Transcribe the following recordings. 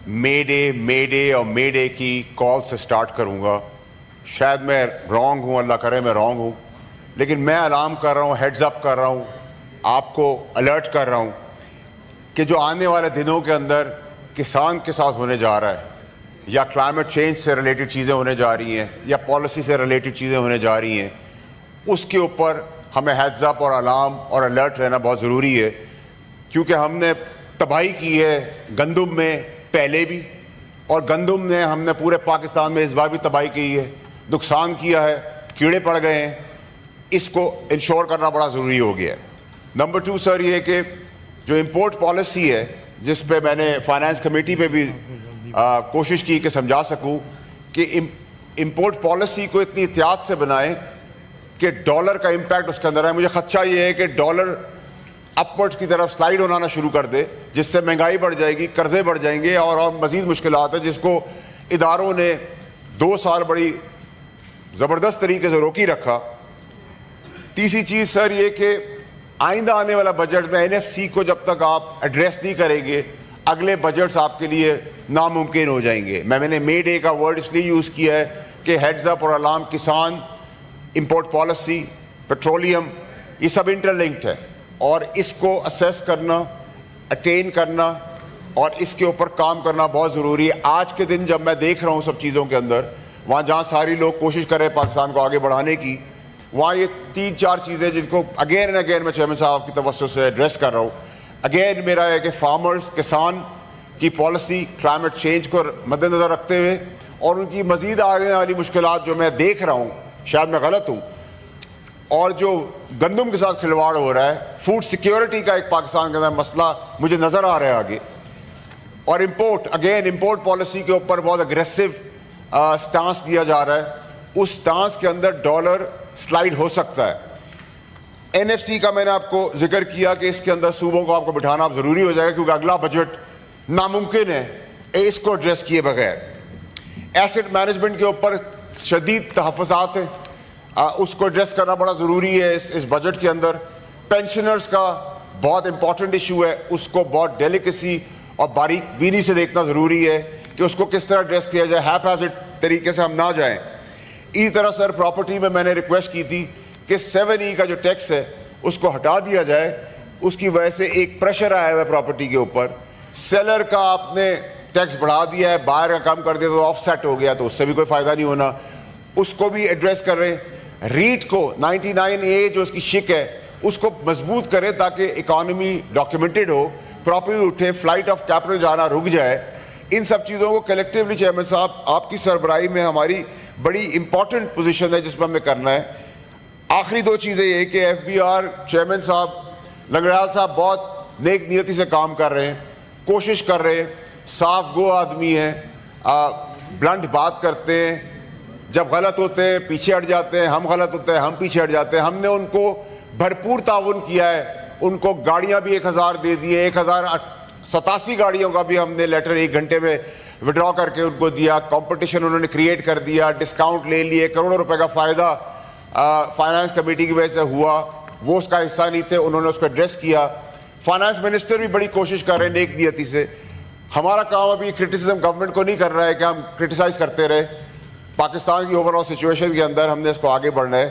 مے day اور مے day کی کال سے سٹارٹ کروں گا. شاید میں رانگ ہوں, اللہ کرے میں رانگ ہوں, لیکن میں الارم کر رہا ہوں, ہیڈز اپ کر رہا ہوں, آپ کو الرٹ کر رہا ہوں کہ جو آنے والے دنوں کے اندر کسان کے ساتھ ہونے جا رہا ہے, یا کلائمیٹ چینج سے ریلیٹڈ چیزیں ہونے جا رہی ہیں, یا پالیسی سے ریلیٹڈ چیزیں ہونے جا رہی ہیں, اس کے اوپر ہمیں ہیڈز اپ اور الارم اور الرٹ رہنا بہت ضروری ہے. کیونکہ ہم نے تباہی کی ہے گندم میں پہلے بھی, اور گندم نے ہم نے پورے پاکستان میں اس بار بھی تباہی کی ہے, نقصان کیا ہے, کیڑے پڑ گئے ہیں. اس کو انشور کرنا بڑا ضروری ہو گیا ہے. نمبر 2 سر یہ کہ جو امپورٹ پالیسی ہے, جس پہ میں نے فائنانس کمیٹی پہ بھی کوشش کی کہ سمجھا سکوں کہ امپورٹ پالیسی کو اتنی احتیاط سے بنائیں کہ ڈالر کا امپیکٹ اس کے اندر ہے. مجھے خدشہ یہ ہے کہ ڈالر اپورڈز کی طرف سلائیڈ ہونا شروع کر دے, جس سے مہنگائی بڑھ جائے گی, قرضے بڑھ جائیں گے, اور مزید مشکلات ہیں, جس کو اداروں نے 2 سال بڑی زبردست طریقے سے روکی رکھا. تیسری چیز سر یہ کہ آئندہ آنے والا بجٹ میں NFC کو جب تک آپ ایڈریس نہیں کریں گے, اگلے بجٹس آپ کے لیے ناممکن ہو جائیں گے. میں نے مے ڈے کا ورڈ اس لیے یوز کیا ہے کہ ہیڈز اپ اور الارم, کسان, امپورٹ پالیسی, پیٹرولیم, یہ سب انٹر لنکڈ ہے, اور اس کو اسیس کرنا, اٹین کرنا اور اس کے اوپر کام کرنا بہت ضروری ہے. آج کے دن جب میں دیکھ رہا ہوں سب چیزوں کے اندر, وہاں جہاں ساری لوگ کوشش کر رہے ہیں پاکستان کو آگے بڑھانے کی, وہاں یہ 3-4 چیزیں جن کو اگین اینڈ اگین میں چیئرمین صاحب کی توسط سے ایڈریس کر رہا ہوں. اگین میرا ہے کہ فارمرز, کسان کی پالیسی کلائمیٹ چینج کو مد نظر رکھتے ہوئے, اور ان کی مزید آنے والی مشکلات جو میں دیکھ رہا ہوں, شاید میں غلط ہوں, اور جو گندم کے ساتھ کھلواڑ ہو رہا ہے, فوڈ سیکیورٹی کا ایک پاکستان کے اندر مسئلہ مجھے نظر آ رہا ہے آگے, اور امپورٹ پالیسی کے اوپر بہت اگریسو سٹانس دیا جا رہا ہے. اس سٹانس کے اندر ڈالر سلائیڈ ہو سکتا ہے. NFC کا میں نے آپ کو ذکر کیا کہ اس کے اندر صوبوں کو آپ کو بٹھانا ضروری ہو جائے گا, کیونکہ اگلا بجٹ ناممکن ہے اس کو ایڈریس کیے بغیر. ایسٹ مینجمنٹ کے اوپر شدید تحفظات ہیں, اس کو ایڈریس کرنا بڑا ضروری ہے اس بجٹ کے اندر. پینشنرز کا بہت امپورٹنٹ ایشو ہے, اس کو بہت ڈیلیکیسی اور باریک بینی سے دیکھنا ضروری ہے کہ اس کو کس طرح ایڈریس کیا جائے, ہیپ ہیزڈ طریقے سے ہم نہ جائیں. اسی طرح سر پراپرٹی میں نے ریکویسٹ کی تھی کہ 7E کا جو ٹیکس ہے اس کو ہٹا دیا جائے. اس کی وجہ سے ایک پریشر آیا ہوا ہے پراپرٹی کے اوپر. سیلر کا آپ نے ٹیکس بڑھا دیا ہے, بائر کا کم کر دیا تو آف سیٹ ہو گیا, تو اس سے بھی کوئی فائدہ نہیں ہونا, اس کو بھی ایڈریس کر رہے ہیں. ریٹ کو 99A جو اس کی شک ہے اس کو مضبوط کرے تاکہ اکانومی ڈاکیومنٹڈ ہو, پراپرٹی اٹھے, فلائٹ آف کیپٹل جانا رک جائے. ان سب چیزوں کو کلیکٹیولی چیئرمین صاحب آپ کی سربراہی میں ہماری بڑی امپورٹنٹ پوزیشن ہے جس پر ہمیں کرنا ہے. آخری 2 چیزیں یہ کہ FBR چیئرمین صاحب لنگڑیال صاحب بہت نیک نیتی سے کام کر رہے ہیں, کوشش کر رہے ہیں, صاف گو آدمی ہیں, بلنٹ بات کرتے ہیں, جب غلط ہوتے ہیں پیچھے ہٹ جاتے ہیں, ہم غلط ہوتے ہیں ہم پیچھے ہٹ جاتے ہیں. ہم نے ان کو بھرپور تعاون کیا ہے, ان کو گاڑیاں بھی 1000 دے دیے, 1087 گاڑیوں کا بھی ہم نے لیٹر 1 گھنٹے میں وڈرا کر کے ان کو دیا. کمپٹیشن انہوں نے کریٹ کر دیا, ڈسکاؤنٹ لے لیے, کروڑوں روپے کا فائدہ فائنانس کمیٹی کی وجہ سے ہوا, وہ اس کا حصہ نہیں تھے, انہوں نے اس کو ایڈریس کیا. فائنانس منسٹر بھی بڑی کوشش کر رہے ہیں نیک نیتی سے. ہمارا کام ابھی کرٹیسزم گورنمنٹ کو نہیں کر رہا ہے کہ ہم کرٹیسائز کرتے رہے, پاکستان کی اوور آل سچویشن کے اندر ہم نے اس کو آگے بڑھنا ہے.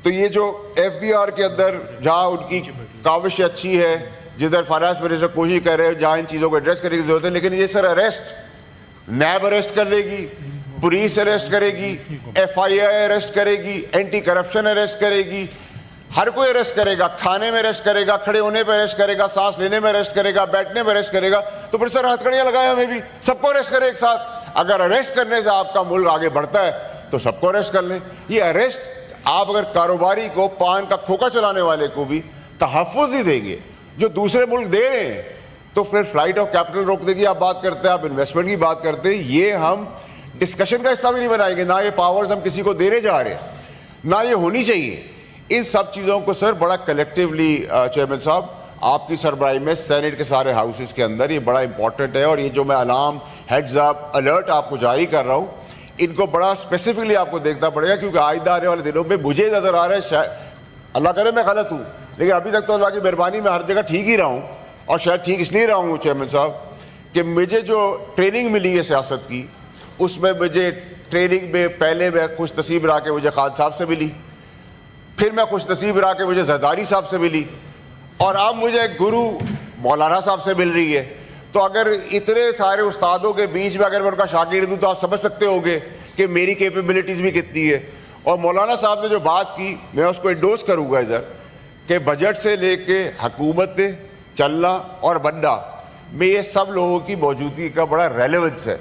تو یہ جو FBR کے اندر جہاں ان کی کاوش اچھی ہے, جدھر فائنانس منسٹر کوشش کر رہے ہیں جہاں ان چیزوں کو ایڈریس کرنے کی ضرورت ہے, لیکن یہ سر اریسٹ, نیب اریسٹ کر لے گی, پولیس اریسٹ کرے گی, FIA اریسٹ کرے گی, اینٹی کرپشن اریسٹ کرے گی, ہر کوئی اریسٹ کرے گا, کھانے میں اریسٹ کرے گا, کھڑے ہونے پہ اریسٹ کرے گا, سانس لینے میں اریسٹ کرے گا, بیٹھنے میں اریسٹ کرے گا. تو پھر سر ہتھکڑیاں لگائے ہمیں بھی, سب کو اریسٹ کرے ایک ساتھ. اگر اریسٹ کرنے سے آپ کا ملک آگے بڑھتا ہے تو سب کو اریسٹ کر لیں. یہ اریسٹ آپ اگر کاروباری کو, پان کا کھوکا چلانے والے کو بھی تحفظ ہی دیں گے جو دوسرے ملک دے رہے ہیں, تو پھر فلائٹ آف کیپٹل روکنے کی آپ بات کرتے ہیں, آپ انویسٹمنٹ کی بات کرتے ہیں, یہ ہم ڈسکشن کا حصہ بھی نہیں بنائیں گے. نہ یہ پاورز ہم کسی کو دینے جا رہے ہیں, نہ یہ ہونی چاہیے. ان سب چیزوں کو سر بڑا کلیکٹیولی چیئرمین صاحب آپ کی سربراہی میں سینٹ کے سارے ہاؤسز کے اندر یہ بڑا امپورٹنٹ ہے. اور یہ جو میں الارم, ہیڈز اپ, الرٹ آپ کو جاری کر رہا ہوں, ان کو بڑا اسپیسیفکلی آپ کو دیکھنا پڑے گا, کیونکہ آئندہ آنے والے دنوں میں مجھے نظر آ رہا ہے, شاید اللہ کرے میں غلط ہوں, لیکن ابھی تک تو اللہ کی مہربانی میں ہر جگہ ٹھیک ہی رہا ہوں, اور شاید ٹھیک اس لیے رہا ہوں چیئرمین صاحب کہ مجھے جو ٹریننگ ملی ہے سیاست کی، اس میں مجھے ٹریننگ میں پہلے میں خوش نصیب رہا کہ مجھے خان صاحب سے ملی، پھر میں خوش نصیب رہا کہ مجھے زرداری صاحب سے ملی، اور اب مجھے گرو مولانا صاحب سے مل رہی ہے. تو اگر اتنے سارے استادوں کے بیچ میں اگر میں ان کا شاگرد ہوں تو آپ سمجھ سکتے ہوں گے کہ میری کیپیبلٹیز بھی کتنی ہے. اور مولانا صاحب نے جو بات کی میں اس کو انڈورس کروں گا ادھر کہ بجٹ سے لے کے حکومت چلنا اور بننا میں یہ سب لوگوں کی موجودگی کا بڑا ریلیونس ہے.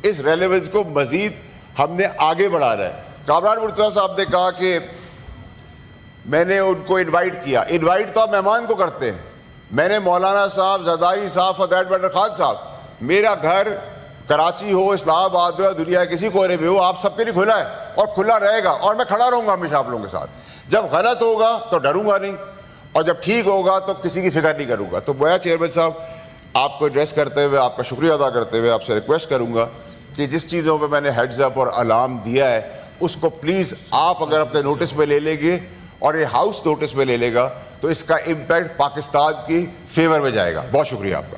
اس ریلیونس کو مزید ہم نے آگے بڑھانا ہے. کامران مرتضیٰ صاحب نے کہا کہ میں نے ان کو انوائٹ کیا. انوائٹ تو آپ مہمان کو کرتے ہیں. میں نے مولانا صاحب، زرداری صاحب، فار دیٹ میٹر خان صاحب، میرا گھر کراچی ہو، اسلام آباد ہو، دنیا کے کسی کونے میں ہو، آپ سب کے لیے کھلا ہے اور کھلا رہے گا، اور میں کھڑا رہوں گا ہمیشہ آپ لوگوں کے ساتھ. جب غلط ہوگا تو ڈروں گا نہیں، اور جب ٹھیک ہوگا تو کسی کی فکر نہیں کروں گا. تو میں چیئرمین صاحب آپ کو ایڈریس کرتے ہوئے، آپ کا شکریہ ادا کرتے ہوئے آپ سے ریکویسٹ کروں گا کہ جس چیزوں پہ میں نے ہیڈز اپ اور الارم دیا ہے اس کو پلیز آپ اگر اپنے نوٹس میں لے لیں گے اور یہ ہاؤس نوٹس میں لے لے گا تو اس کا امپیکٹ پاکستان کی فیور میں جائے گا. بہت شکریہ آپ کا.